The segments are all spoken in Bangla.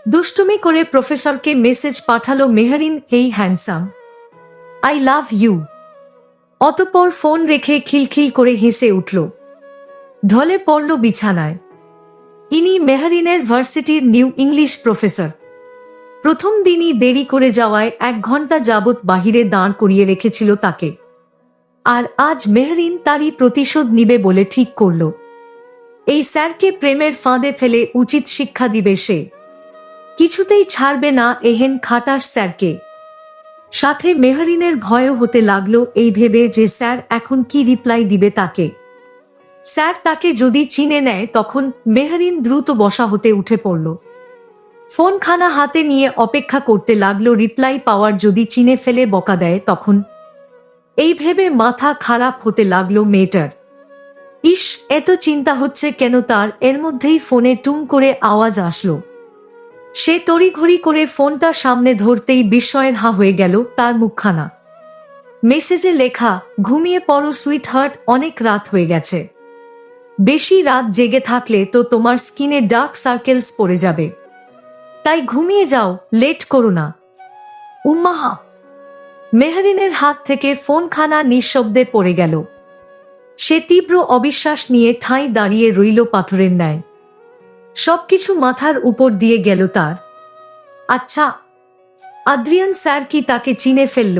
দুষ্টুমি করে প্রফেসরকে মেসেজ পাঠালো মেহরিন, এই হ্যান্ডসাম, আই লাভ ইউ। অতঃপর ফোন রেখে খিলখিল করে হেসে উঠল। ঢলে পড়ল বিছানায়। ইনি মেহরিনের ভার্সিটির নিউ ইংলিশ প্রফেসর। প্রথম দিনই দেরি করে যাওয়ায় 1 ঘন্টা যাবৎ বাহিরে দাঁড় করিয়ে রেখেছিল তাকে। আর আজ মেহরিন তারই প্রতিশোধ নিবে বলে ঠিক করল। এই স্যারকে প্রেমের ফাঁদে ফেলে উচিত শিক্ষা দিবে সে। কিছুতেই ছাড়বে না এহেন খাটাস স্যারকে। সাথে মেহরিনের ভয়ও হতে লাগলো এই ভেবে যে স্যার এখন কি রিপ্লাই দিবে তাকে। স্যার তাকে যদি চিনে নেয় তখন মেহরিন দ্রুত বসা হতে উঠে পড়ল। ফোনখানা হাতে নিয়ে অপেক্ষা করতে লাগলো রিপ্লাই পাওয়ার, যদি চিনে ফেলে বকা দেয় তখন। এই ভেবে মাথা খারাপ হতে লাগলো মেয়েটার। ইস, এত চিন্তা হচ্ছে কেন তার। এর মধ্যেই ফোনে টুং করে আওয়াজ আসলো। সে তড়িঘড়ি করে ফোনটা সামনে ধরতেই বিস্ময়ের হা হয়ে গেল তার মুখখানা। মেসেজে লেখা, ঘুমিয়ে পড়ো সুইট হার্ট, অনেক রাত হয়ে গেছে। বেশি রাত জেগে থাকলে তো তোমার স্কিনে ডার্ক সার্কেলস পড়ে যাবে, তাই ঘুমিয়ে যাও, লেট করো না। উম্মাহা! মেহরিনের হাত থেকে ফোনখানা নিঃশব্দে পড়ে গেল। সে তীব্র অবিশ্বাস নিয়ে ঠাঁই দাঁড়িয়ে রইল পাথরের ন্যায়। সবকিছু মাথার উপর দিয়ে গেল তার। আচ্ছা, আদ্রিয়ান স্যার কি তাকে চিনে ফেলল?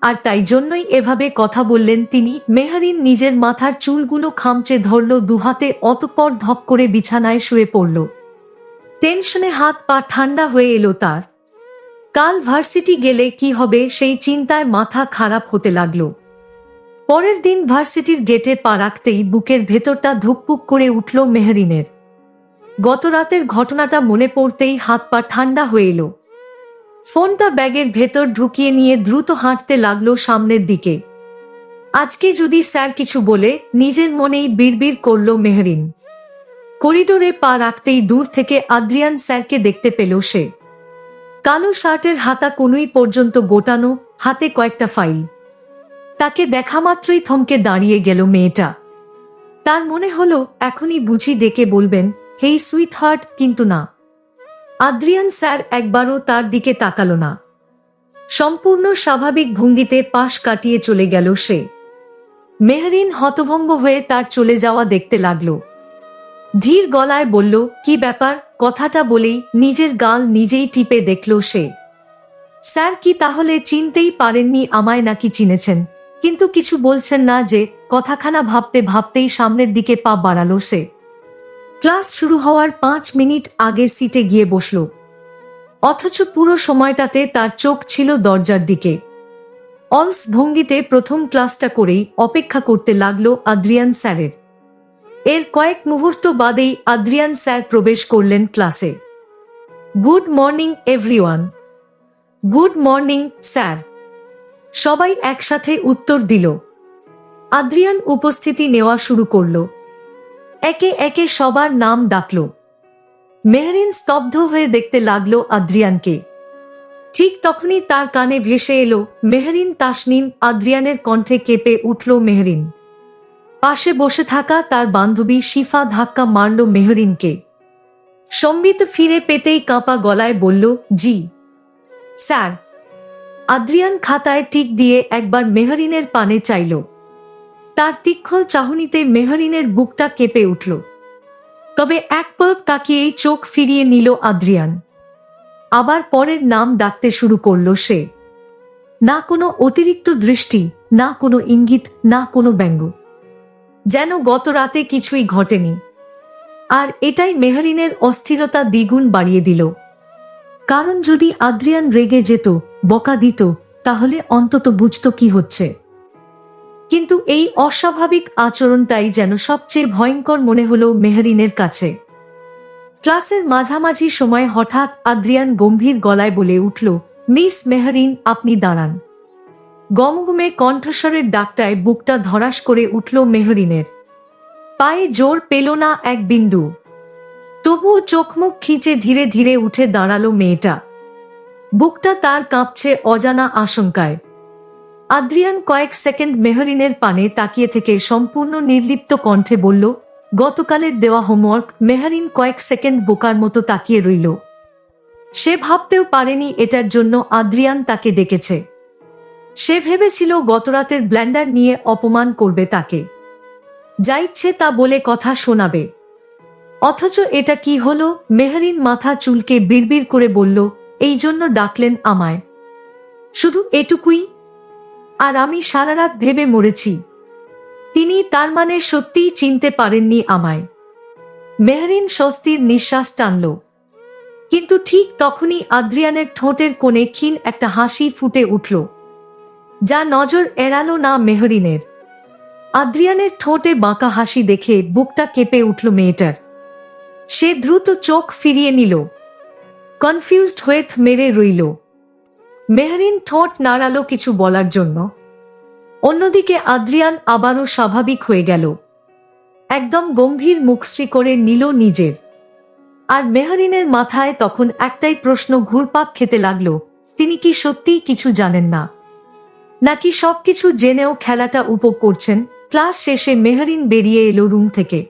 আর তাই জন্যই এভাবে কথা বললেন তিনি। মেহরিন নিজের মাথার চুলগুলো খামচে ধরল দুহাতে, অতঃপর ধপ করে বিছানায় শুয়ে পড়ল। টেনশনে হাত পা ঠান্ডা হয়ে এলো তার। কাল ভার্সিটি গেলে কি হবে সেই চিন্তায় মাথা খারাপ হতে লাগলো। পরের দিন ভার্সিটির গেটে পা রাখতেই বুকের ভেতরটা ধুকপুক করে উঠল মেহরিনের। গত রাতের ঘটনাটা মনে পড়তেই হাত পা ঠান্ডা হয়ে এলো। ফোনটা ব্যাগের ভেতর ঢুকিয়ে নিয়ে দ্রুত হাঁটতে লাগলো সামনের দিকে। আজকে যদি স্যার কিছু বলে, নিজের মনেই বিড়বিড় করল মেহরিন। করিডোরে পা রাখতেই দূর থেকে আদ্রিয়ান স্যারকে দেখতে পেল সে। কালো শার্টের হাতা কনুই পর্যন্ত গোটানো, হাতে কয়েকটা ফাইল। তাকে দেখা মাত্রই থমকে দাঁড়িয়ে গেল মেয়েটা। তার মনে হলো এখনই বুঝি ডেকে বলবেন, হেই সুইট হার্ট, কিন্তু না। আদ্রিয়ান স্যার একবারও তার দিকে তাকালো না। সম্পূর্ণ স্বাভাবিক ভঙ্গিতে পাশ কাটিয়ে চলে গেল সে। মেহরিন হতভম্ব হয়ে তার চলে যাওয়া দেখতে লাগলো। ধীর গলায় বলল, কি ব্যাপার? কথাটা বলেই নিজের গাল নিজেই টিপে দেখল সে। স্যার কি তাহলে চিনতেই পারেননি আমায়, নাকি চিনেছেন কিন্তু কিছু বলছেন না যে? কথাখানা ভাবতে ভাবতেই সামনের দিকে পা বাড়ালো সে। ক্লাস শুরু হওয়ার 5 মিনিট আগে সিটে গিয়ে বসল। অথচ পুরো সময়টাতে তার চোখ ছিল দরজার দিকে। অলস ভঙ্গিতে প্রথম ক্লাসটা করেই অপেক্ষা করতে লাগলো আদ্রিয়ান স্যারের। এর কয়েক মুহূর্ত বাদেই আদ্রিয়ান স্যার প্রবেশ করলেন ক্লাসে। Good morning everyone. Good morning sir. সবাই একসাথে উত্তর দিল। আদ্রিয়ান উপস্থিতি নেওয়া শুরু করল। একে একে সবার নাম ডাকল। মেহরিন স্তব্ধ হয়ে দেখতে লাগলো আদ্রিয়ানকে। ঠিক তখনই তার কানে ভেসে এলো, মেহরিন তাসনিম। আদ্রিয়ানের কণ্ঠে কেঁপে উঠল মেহরিন। পাশে বসে থাকা তার বান্ধবী শিফা ধাক্কা মারল মেহরিনকে। সম্বিত ফিরে পেতেই কাঁপা গলায় বলল, জি স্যার। আদ্রিয়ান খাতায় টিক দিয়ে একবার মেহরিনের পানে চাইল। তার তীক্ষ্ণ চাহনিতে মেহরিনের বুকটা কেঁপে উঠল। তবে এক পলক তাকিয়েই চোখ ফিরিয়ে নিল আদ্রিয়ান। আবার পরের নাম ডাকতে শুরু করল সে। না কোনো অতিরিক্ত দৃষ্টি, না কোনো ইঙ্গিত, না কোনো ব্যঙ্গ। যেন গত রাতে কিছুই ঘটেনি। আর এটাই মেহরিনের অস্থিরতা দ্বিগুণ বাড়িয়ে দিল। কারণ যদি আদ্রিয়ান রেগে যেত, বকা দিত, তাহলে অন্তত বুঝত কি হচ্ছে। কিন্তু এই অস্বাভাবিক আচরণটাই যেন সবচেয়ে ভয়ঙ্কর মনে হলো মেহরিনের কাছে। ক্লাসের মাঝামাঝি সময় হঠাৎ আদ্রিয়ান গম্ভীর গলায় বলে উঠল, মিস মেহরিন, আপনি দাঁড়ান। গমগমে কণ্ঠস্বরের ডাকটায় বুকটা ধড়াস করে উঠল মেহরিনের। পায়ে জোর পেল না এক বিন্দু। তবুও চোখমুখ খিঁচে ধীরে ধীরে উঠে দাঁড়ালো মেয়েটা। বুকটা তার কাঁপছে অজানা আশঙ্কায়। আদ্রিয়ান কয়েক সেকেন্ড মেহরিনের পানে তাকিয়ে থেকে সম্পূর্ণ নির্লিপ্ত কণ্ঠে বলল, গতকালের দেওয়া হোমওয়ার্ক। মেহরিন কয়েক সেকেন্ড বোকার মতো তাকিয়ে রইল। সে ভাবতেও পারেনি এটার জন্য আদ্রিয়ান তাকে ডেকেছে। সে ভেবেছিল গতরাতের ব্ল্যান্ডার নিয়ে অপমান করবে তাকে, যা ইচ্ছে তা বলে কথা শোনাবে। অথচ এটা কি হলো? মেহরিন মাথা চুলকে বিড়বিড় করে বলল, এই জন্য ডাকলেন আমায়? শুধু এটুকুই? আর আমি সারা রাত ভেবে মরেছি তিনি তার মানে সত্যিই চিনতে পারেননি আমায়। মেহরিন স্বস্তির নিঃশ্বাস টানল। কিন্তু ঠিক তখনই আদ্রিয়ানের ঠোঁটের কোণে ক্ষীণ একটা হাসি ফুটে উঠল, যা নজর এড়ালো না মেহরিনের। আদ্রিয়ানের ঠোঁটে বাঁকা হাসি দেখে বুকটা কেঁপে উঠল মেয়েটার। সে দ্রুত চোখ ফিরিয়ে নিল, কনফিউজড হয়ে মেরে রইল। মেহরিন ঠোঁট নাড়ালো কিছু বলার জন্য। অন্যদিকে আদ্রিয়ান আবারও স্বাভাবিক হয়ে গেল, একদম গম্ভীর মুখশ্রী করে নিল নিজের। আর মেহরিনের মাথায় তখন একটাই প্রশ্ন ঘুরপাক খেতে লাগলো, তিনি কি সত্যিই কিছু জানেন না, নাকি সবকিছু জেনেও খেলাটা উপভোগ করছেন? ক্লাস শেষে মেহরিন বেরিয়ে এলো রুম থেকে।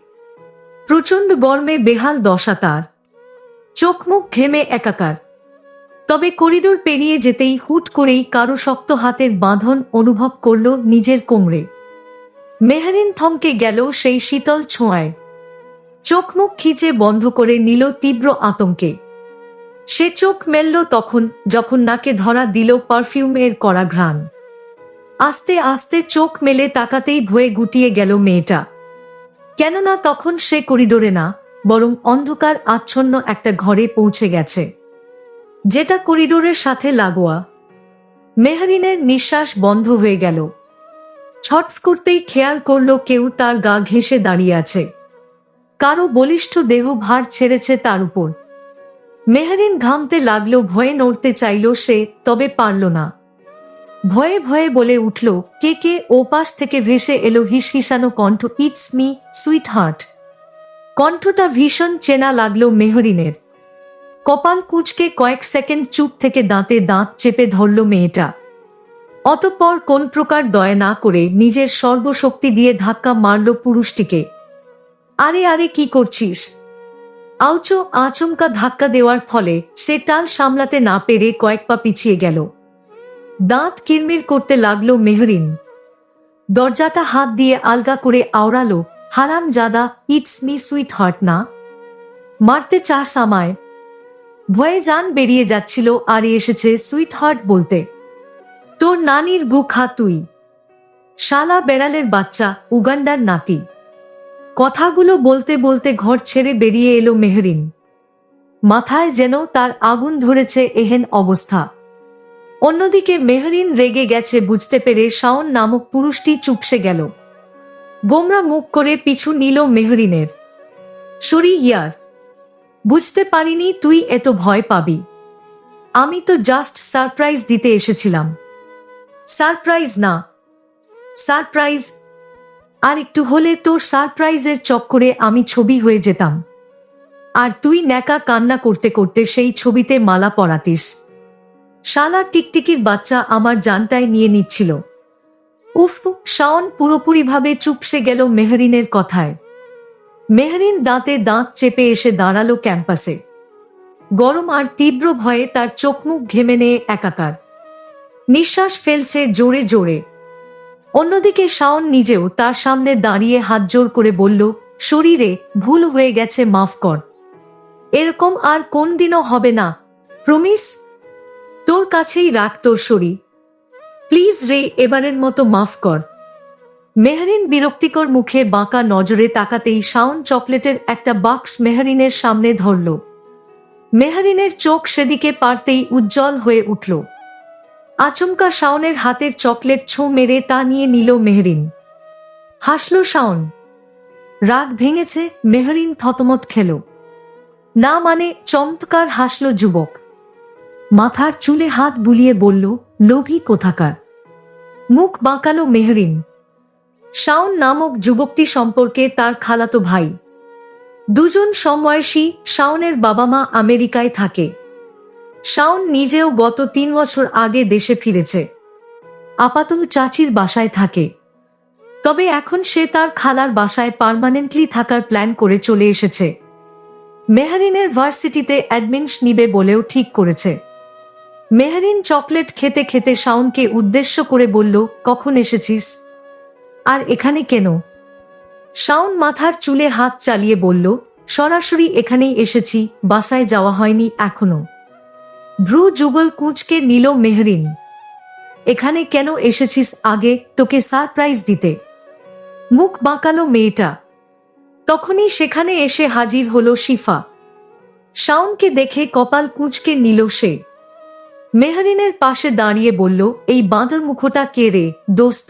প্রচণ্ড গরমে বেহাল দশা তার, চোখ মুখ ঘেমে একাকার। তবে করিডোর পেরিয়ে যেতেই হুট করেই কারো শক্ত হাতের বাঁধন অনুভব করল নিজের কোমরে। মেহরিন থমকে গেল সেই শীতল ছোঁয়ায়। চোখ মুখ খিচে বন্ধ করে নিল তীব্র আতঙ্কে। সে চোখ মেলল যখন নাকে ধরা দিল পারফিউমের কড়া ঘ্রাণ। আস্তে আস্তে চোখ মেলে তাকাতেই ভয়ে গুটিয়ে গেল মেয়েটা। কেননা তখন সে করিডোরে না, বরং অন্ধকার আচ্ছন্ন একটা ঘরে পৌঁছে গেছে, যেটা করিডোরের সাথে লাগোয়া। মেহরিনের নিঃশ্বাস বন্ধ হয়ে গেল। ছটফ করতেই খেয়াল করল কেউ তার গা ঘেঁষে দাঁড়িয়ে আছে, কারো বলিষ্ঠ দেহ ভার ছেড়েছে তার উপর। মেহরিন ঘামতে লাগলো, ভয়ে নড়তে চাইল সে, তবে পারল না। ভয়ে ভয়ে বলে উঠল, কে কে? ও পাশ থেকে ভেসে এলো হিসহিসানো কণ্ঠ, ইটস মি, সুইট হার্ট। কণ্ঠটা ভীষণ চেনা লাগলো মেহরিনের। কপাল কুঁচকে কয়েক সেকেন্ড চুপ থেকে দাঁতে দাঁত চেপে ধরল মেয়েটা। অতঃপর কোন প্রকার দয়া না করে নিজের সর্বশক্তি দিয়ে ধাক্কা মারল পুরুষটিকে। আরে আরে কি করছিস? আউচো! আচমকা ধাক্কা দেওয়ার ফলে সে টাল সামলাতে না পেরে কয়েক পা পিছিয়ে গেল। দাঁত কিরমির করতে লাগলো মেহরিন। দরজাটা হাত দিয়ে আলগা করে আওড়ালো, হারাম জাদা, ইটস মি সুইট হার্ট না? মারতে চাস আমায়? ভয়ে জান বেরিয়ে যাচ্ছিল, আর এসেছে সুইট হার্ট বলতে? তোর নানির গু খা তুই, শালা বেড়ালের বাচ্চা, উগান্ডার নাতি। কথাগুলো বলতে বলতে ঘর ছেড়ে বেরিয়ে এলো মেহরিন। মাথায় যেন তার আগুন ধরেছে এহেন অবস্থা। অন্যদিকে মেহরিন রেগে গেছে বুঝতে পেরে শাওন নামক পুরুষটি চুপসে গেল। গোমরা মুখ করে পিছু নিল মেহরিনের। সরি ইয়ার, বুঝতে পারিনি তুই এত ভয় পাবি। আমি তো জাস্ট সারপ্রাইজ দিতে এসেছিলাম। সারপ্রাইজ না, সারপ্রাইজ। আর একটু হলে তোর সারপ্রাইজের চক্করে আমি ছবি হয়ে যেতাম, আর তুই ন্যাকা কান্না করতে করতে সেই ছবিতে মালা পরাতিস। শালা টিকটিকির বাচ্চা আমার জানটাই নিয়ে নিচ্ছিল। উফ! শাওন পুরোপুরিভাবে চুপসে গেল মেহরিনের কথায়। মেহরিন দাঁতে দাঁত চেপে এসে দাঁড়ালো ক্যাম্পাসে। গরম আর তীব্র ভয়ে তার চোখ মুখ ঘেমে নিয়ে একাকার। নিঃশ্বাস ফেলছে জোরে জোরে। অন্যদিকে শাওন নিজেও তার সামনে দাঁড়িয়ে হাত জোর করে বলল, শরীরে ভুল হয়ে গেছে, মাফ কর। এরকম আর কোন দিনও হবে না, প্রমিস। তোর কাছেই রাখ তোর শরীর, প্লিজ রে, এবারের মতো মাফ কর। মেহরিন বিরক্তিকর মুখে বাঁকা নজরে তাকাতেই শাওন চকলেটের একটা বাক্স মেহরিনের সামনে ধরল। মেহরিনের চোখ সেদিকে পারতেই উজ্জ্বল হয়ে উঠল। আচমকা শাওনের হাতের চকলেট ছোঁ মেরে তা নিয়ে নিল মেহরিন। হাসল শাওন। রাগ ভেঙেছে? মেহরিন থতমত খেল। না মানে? চমৎকার হাসল যুবক। মাথার চুলে হাত বুলিয়ে বলল, লোভী কোথাকার। মুখ বাঁকালো মেহরিন। শাওন নামক যুবকটি সম্পর্কে তার খালাতো ভাই। দুজন সমবয়সী। শাওনের বাবা মা আমেরিকায় থাকে। শাওন নিজেও গত 3 বছর আগে দেশে ফিরেছে। আপাতত চাচির বাসায় থাকে, তবে এখন সে তার খালার বাসায় পার্মানেন্টলি থাকার প্ল্যান করে চলে এসেছে। মেহরিনের ভার্সিটিতে অ্যাডমিনস নিবে বলেও ঠিক করেছে। মেহরিন চকলেট খেতে খেতে শাওনকে উদ্দেশ্য করে বলল, কখন এসেছিস আর এখানে কেন? শাওন মাথার চুলে হাত চালিয়ে বলল, সরাসরি এখানেই এসেছি, বাসায় যাওয়া হয়নি এখনো। ভ্রু যুগল কুঁচকে নিল মেহরিন। এখানে কেন এসেছিস? আগে তোকে সারপ্রাইজ দিতে। মুখ বাঁকালো মেয়েটা। তখনই সেখানে এসে হাজির হলো শিফা। শাওনকে দেখে কপাল কুঁচকে নিল সে। মেহরিনের পাশে দাঁড়িয়ে বলল, এই বাঁদর মুখোটা কে রে দোস্ত?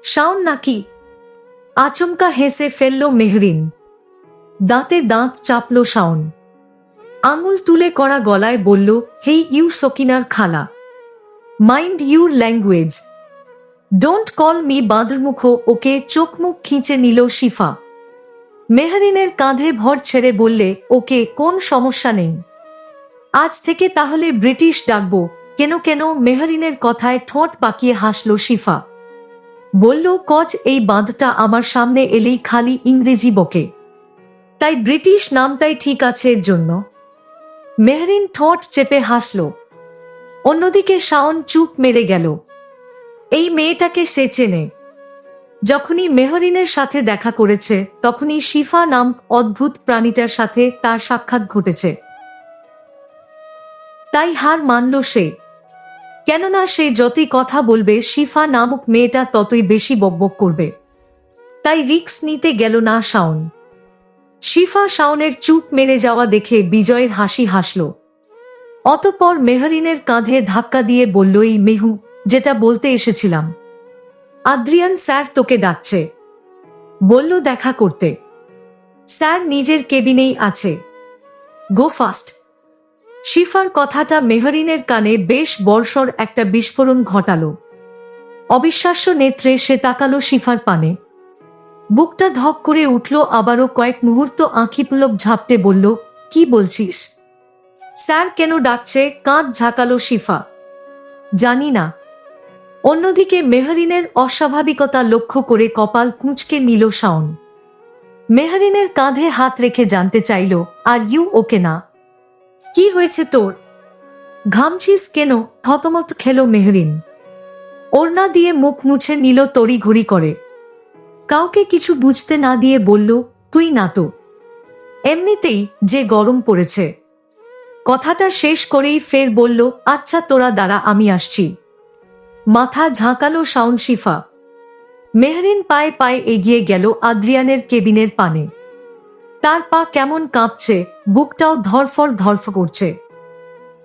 শাওন নাকি? আচমকা হেসে ফেলল মেহরিন। দাঁতে দাঁত চাপল শাওন। আঙুল তুলে করা গলায় বলল, হেই ইউ সকিনার খালা, mind your language, don't call me বাঁদরমুখো। ওকে চোখ মুখ খিঁচে নিল শিফা। মেহরিনের কাঁধে ভর ছেড়ে বললে, ওকে, কোন সমস্যা নেই। আজ থেকে তাহলে ব্রিটিশ ডাকবো। কেন কেন? মেহরিনের কথায় ঠোঁট পাকিয়ে হাসল শিফা। বলল, কজ এই বাঁধটা আমার সামনে এলেই খালি ইংরেজি বকে, তাই ব্রিটিশ নামটাই ঠিক আছে এর জন্য। মেহরিন ঠোঁট চেপে হাসল। অন্যদিকে শাওন চুপ মেরে গেল। এই মেয়েটাকে সে চেনে। যখনই মেহরিনের সাথে দেখা করেছে তখনই শিফা নাম অদ্ভুত প্রাণীটার সাথে তার সাক্ষাৎ ঘটেছে। তাই হার মানল সে। কেননা সে যতই কথা বলবে শিফা নামক মেয়েটা ততই বেশি বকবক করবে। তাই রিস্ক নিতে গেল না শাওন। শিফা শাওনের চুপ মেরে যাওয়া দেখে বিজয়ের হাসি হাসল। অতঃপর মেহরিনের কাঁধে ধাক্কা দিয়ে বলল, এই মেহু, যেটা বলতে এসেছিলাম, আদ্রিয়ান স্যার তোকে ডাকছে, বলল দেখা করতে। স্যার নিজের কেবিনেই আছে, গো ফাস্ট। শিফার কথাটা মেহরিনের কানে বেশ বর্ষর একটা বিস্ফোরণ ঘটালো। অবিশ্বাস্য নেত্রে সে তাকালো শিফার পানে। বুকটা ধক করে উঠল। আবারও কয়েক মুহূর্ত আঁখি পুলক ঝাপটে বলল, কি বলছিস? স্যার কেন ডাকছে? কাঁধ ঝাঁকালো শিফা। জানি না। অন্যদিকে মেহরিনের অস্বাভাবিকতা লক্ষ্য করে কপাল কুঁচকে নিল শাওন। মেহরিনের কাঁধে হাত রেখে জানতে চাইল, আর ইউ ওকে না? কি হয়েছে তোর? ঘামছিস কেন? থতমত খেল মেহরিন। ওড়না দিয়ে মুখ মুছে নিল তড়ি ঘড়ি করে। কাউকে কিছু বুঝতে না দিয়ে বলল, তুই না তো? এমনিতেই যে গরম পড়েছে। কথাটা শেষ করেই ফের বলল, আচ্ছা তোরা দাঁড়া, আমি আসছি। মাথা ঝাঁকালো শাওন। শিফা মেহরিন পায়ে পায়ে এগিয়ে গেল আদ্রিয়ানের কেবিনের পানে। তার পা কেমন কাঁপছে, বুকটাও ধরফর ধরফর করছে।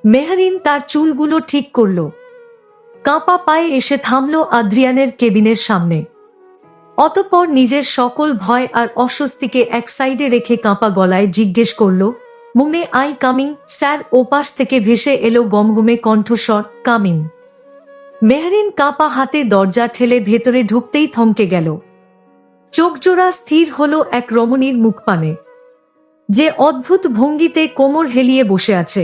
মেহরিন তার চুলগুলো ঠিক করল। কাঁপা পায়ে এসে থামল আদ্রিয়ানের কেবিনের সামনে। অতঃপর নিজের সকল ভয় আর অস্বস্তিকে এক সাইডে রেখে কাঁপা গলায় জিজ্ঞেস করল, মুমে আই কামিং স্যার? ওপাশ থেকে ভেসে এলো গমগমে কণ্ঠস্বর, কামিং। মেহরিন কাঁপা হাতে দরজা ঠেলে ভেতরে ঢুকতেই থমকে গেল। চোখজোড়া স্থির হলো এক রমণীর মুখপানে, যে অদ্ভুত ভঙ্গিতে কোমর হেলিয়ে বসে আছে।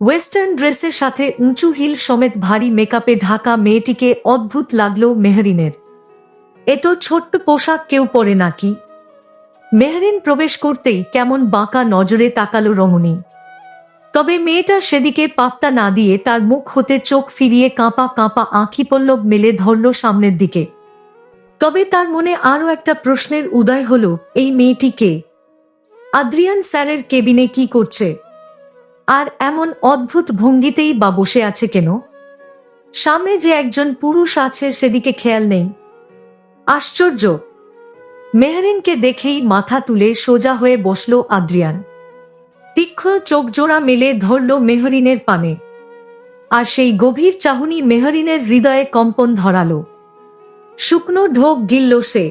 ওয়েস্টার্ন ড্রেসের সাথে উঁচু হিল সমেত ভারী মেকআপে ঢাকা মেয়েটিকে অদ্ভুত লাগলো মেহরিনের। এত ছোট্ট পোশাক কেউ পরে নাকি? মেহরিন প্রবেশ করতেই কেমন বাঁকা নজরে তাকালো রমণী। তবে মেয়েটা সেদিকে পাত্তা না দিয়ে তার মুখ হতে চোখ ফিরিয়ে কাঁপা কাঁপা আঁখি পল্লব মেলে ধরল সামনের দিকে। তবে তার মনে আরও একটা প্রশ্নের উদয় হলো, এই মেয়েটি কে? আদ্রিয়ান স্যারের কেবিনে কি করছে? আর এমন অদ্ভুত ভঙ্গিতেই বা বসে আছে কেন? সামনে যে একজন পুরুষ আছে সেদিকে খেয়াল নেই। আশ্চর্য! মেহরিনকে দেখেই মাথা তুলে সোজা হয়ে বসল আদ্রিয়ান। তীক্ষ্ণ চোখ জোড়া মেলে ধরল মেহরিনের পানে। আর সেই গভীর চাহনি মেহরিনের হৃদয়ে কম্পন ধরালো। শুকনো ঢোক গিলল সে।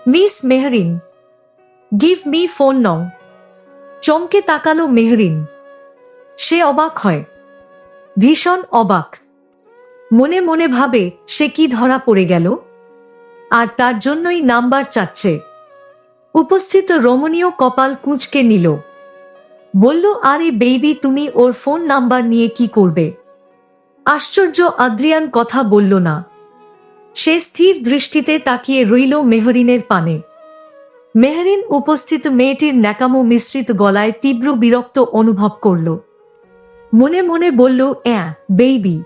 Miss Mehrin, give me phone now. চমকে তাকালো মেহরিন। সে অবাক হয়, ভীষণ অবাক। মনে মনে ভাবে, সে কি ধরা পড়ে গেল? আর তার জন্যই নাম্বার চাচ্ছে। উপস্থিত রমণীয় কপাল কুঁচকে নিল। বলল, আরে বেবি, তুমি ওর ফোন নাম্বার নিয়ে কি করবে? আশ্চর্য, আদ্রিয়ান কথা বলল না। সে স্থির দৃষ্টিতে তাকিয়ে রইল মেহরিনের পানে। মেহরিন উপস্থিত মেয়েটির ন্যাকামো মিশ্রিত গলায় তীব্র বিরক্ত অনুভব করল। মনে মনে বলল, বেবি।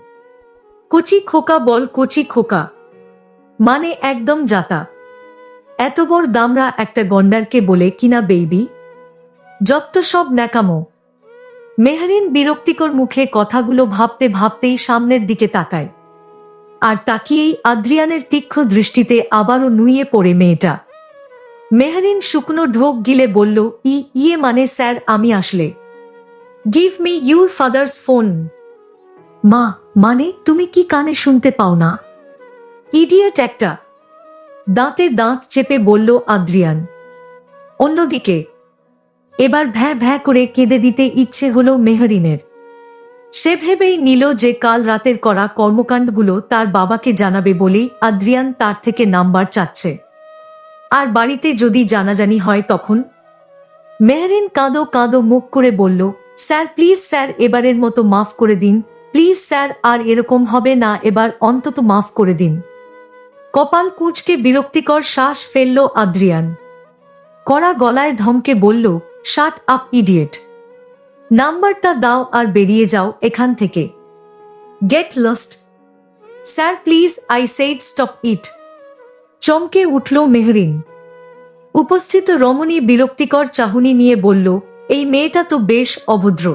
কচি খোকা বল, কচি খোকা মানে একদম জাতা। এত বড় দামরা একটা গন্ডারকে বলে কিনা বেবি? যত সব ন্যাকামো। মেহরিন বিরক্তিকর মুখে কথাগুলো ভাবতে ভাবতেই সামনের দিকে তাকায়। আর তাকিয়েই আদ্রিয়ানের তীক্ষ্ণ দৃষ্টিতে আবারও নুয়ে পড়ে মেয়েটা। মেহরিন শুকনো ঢোক গিলে বলল, ইয়ে মানে স্যার, আমি আসলে। Give me your father's phone. মা মানে তুমি কি কানে শুনতে পাও না? ইডিয়েট একটা। দাঁতে দাঁত চেপে বলল আদ্রিয়ান। অন্যদিকে এবার ভ্যাঁ ভ্যাঁ করে কেঁদে দিতে ইচ্ছে হলো মেহরিনের। সে ভেবেই নিল যে কাল রাতের করা কর্মকাণ্ডগুলো তার বাবাকে জানাবে বলেই আদ্রিয়ান তার থেকে নাম্বার চাচ্ছে। আর বাড়িতে যদি জানাজানি হয় তখন? মেহরিন কাঁদো কাঁদো মুখ করে বলল, স্যার প্লিজ স্যার, এবারের মতো মাফ করে দিন প্লিজ স্যার, আর এরকম হবে না, এবার অন্তত মাফ করে দিন। কপাল কুঁচকে বিরক্তিকর শ্বাস ফেলল আদ্রিয়ান। কড়া গলায় ধমকে বলল, শাট আপ ইডিয়েট। নাম্বারটা দাও আর বেরিয়ে যাও এখান থেকে। Get lost. Sir please, I said stop it. চমকে উঠল মেহরিন। উপস্থিত রমণী বিরক্তিকর চাহনি নিয়ে বলল, এই মেয়েটা তো বেশ অভদ্র।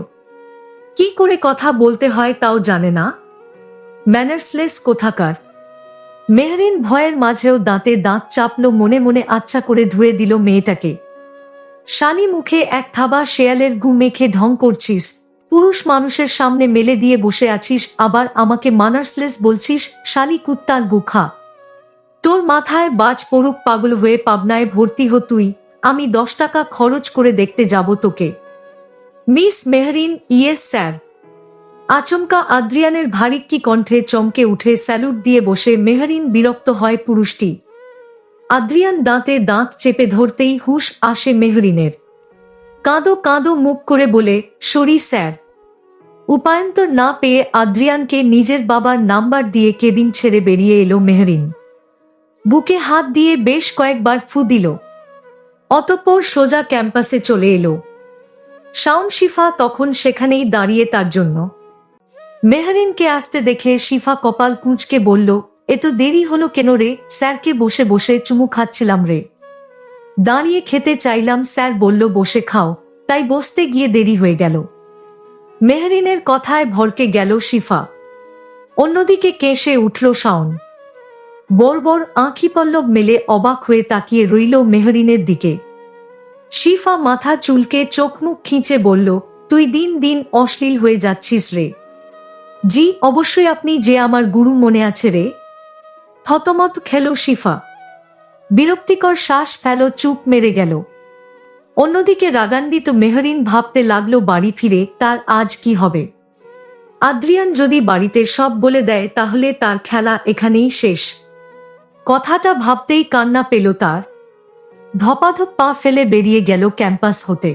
কি করে কথা বলতে হয় তাও জানে না। ম্যানার্সলেস কোথাকার। মেহরিন ভয়ের মাঝেও দাঁতে দাঁত চাপল, মনে মনে আচ্ছা করে ধুয়ে দিল মেয়েটাকে। শালি মুখে এক থাবা শেয়ালের গু মেখে ঢং করছিস, পুরুষ মানুষের সামনে মেলে দিয়ে বসে আছিস, আবার আমাকে ম্যানার্সলেস বলছিস? শালি কুত্তার গুখা। তোর মাথায় বাজ পড়ুক, পাগল হয়ে পাবনায় ভর্তি হ তুই। আমি 10 টাকা খরচ করে দেখতে যাব তোকে। মিস মেহরিন। Yes sir. আচমকা আদ্রিয়ানের ভারিক্কি কণ্ঠে চমকে উঠে স্যালুট দিয়ে বসে মেহরিন বিরক্ত হয় পুরুষটি। আদ্রিয়ান দাঁতে দাঁত চেপে ধরতেই হুঁশ আসে মেহরিনের। কাঁদো কাঁদো মুখ করে বলে, সরি স্যার। উপায়ন্তর না পেয়ে আদ্রিয়ানকে নিজের বাবার নাম্বার দিয়ে কেবিন ছেড়ে বেরিয়ে এলো মেহরিন। বুকে হাত দিয়ে বেশ কয়েকবার ফু দিল। অতঃপর সোজা ক্যাম্পাসে চলে এলো। শাওন শিফা তখন সেখানেই দাঁড়িয়ে তার জন্য। মেহরিনকে আসতে দেখে শিফা কপাল কুঁচকে বলল, এত দেরি হলো কেন রে? স্যারকে বসে বসে চুমু খাচ্ছিলাম রে। দাঁড়িয়ে খেতে চাইলাম, স্যার বলল বসে খাও, তাই বসতে গিয়ে দেরি হয়ে গেল। মেহরিনের কথায় ভরকে গেল শিফা। অন্যদিকে কেশে উঠল শাওন। বর্বর আঁখিপল্লব মেলে অবাক হয়ে তাকিয়ে রইল মেহরিনের দিকে। শিফা মাথা চুলকে চোখ মুখ খিঁচে বলল, তুই দিন দিন অশ্লীল হয়ে যাচ্ছিস রে। জি অবশ্যই, আপনি যে আমার গুরু, মনে আছে রে। থতমত খেল শিফা। বিরক্তিকর শ্বাস ফেল, চুপ মেরে গেল। অন্যদিকে রাগান্বিত মেহরিন ভাবতে লাগলো বাড়ি ফিরে তার আজ কি হবে। আদ্রিয়ান যদি বাড়িতে সব বলে দেয় তাহলে তার খেলা এখানেই শেষ। কথাটা ভাবতেই কান্না পেল তার। ধপাধপ পা ফেলে বেরিয়ে গেল ক্যাম্পাস হতে।